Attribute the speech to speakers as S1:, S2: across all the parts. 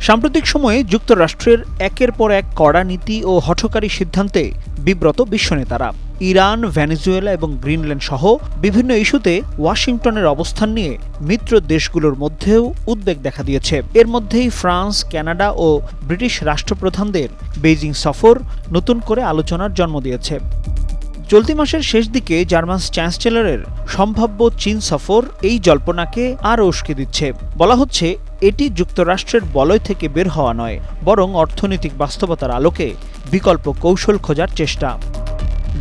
S1: সাম্প্রতিক সময়ে যুক্তরাষ্ট্রের একের পর এক কড়া নীতি ও হঠকারী সিদ্ধান্তে বিব্রত বিশ্বনেতারা। ইরান, ভেনেজুয়েলা এবং গ্রিনল্যান্ড সহ বিভিন্ন ইস্যুতে ওয়াশিংটনের অবস্থান নিয়ে মিত্র দেশগুলোর মধ্যেও উদ্বেগ দেখা দিয়েছে। এর মধ্যেই ফ্রান্স, কানাডা ও ব্রিটিশ রাষ্ট্রপ্রধানদের বেইজিং সফর নতুন করে আলোচনার জন্ম দিয়েছে। চলতি মাসের শেষ দিকে জার্মান চ্যান্সেলরের সম্ভাব্য চীন সফর এই জল্পনাকে আরও উস্কে দিচ্ছে। বলা হচ্ছে, এটি যুক্তরাষ্ট্রের বলয় থেকে বের হওয়া নয়, বরং অর্থনৈতিক বাস্তবতার আলোকে বিকল্প কৌশল খোঁজার চেষ্টা।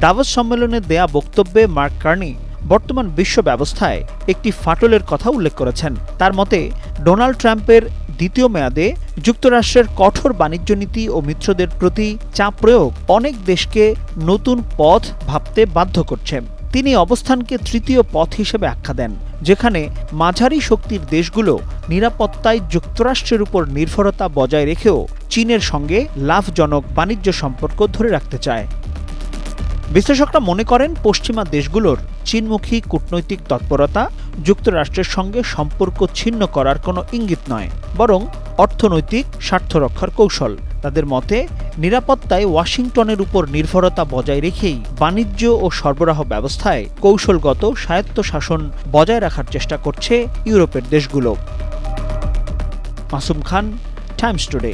S1: ডাভোস সম্মেলনে দেয়া বক্তব্যে মার্ক কার্নি বর্তমান বিশ্ব ব্যবস্থায় একটি ফাটলের কথা উল্লেখ করেছেন। তার মতে, ডোনাল্ড ট্রাম্পের দ্বিতীয় মেয়াদে যুক্তরাষ্ট্রের কঠোর বাণিজ্য নীতি ও মিত্রদের প্রতি চাপ প্রয়োগ অনেক দেশকে নতুন পথ ভাবতে বাধ্য করছে। তিনি অবস্থানকে তৃতীয় পথ হিসেবে আখ্যা দেন, যেখানে মাঝারি শক্তির দেশগুলো নিরাপত্তায় যুক্তরাষ্ট্রের উপর নির্ভরতা বজায় রেখেও চীনের সঙ্গে লাভজনক বাণিজ্য সম্পর্ক ধরে রাখতে চায়। বিশ্লেষকরা মনে করেন, পশ্চিমা দেশগুলোর চীনমুখী কূটনৈতিক তৎপরতা যুক্তরাষ্ট্রের সঙ্গে সম্পর্ক ছিন্ন করার কোনো ইঙ্গিত নয়, বরং অর্থনৈতিক স্বার্থ রক্ষার কৌশল। তাদের মতে, নিরাপত্তায় ওয়াশিংটনের উপর নির্ভরতা বজায় রেখেই বাণিজ্য ও সরবরাহ ব্যবস্থায় কৌশলগত স্বায়ত্তশাসন বজায় রাখার চেষ্টা করছে ইউরোপের দেশগুলো। মাসুম খান, টাইমস টুডে।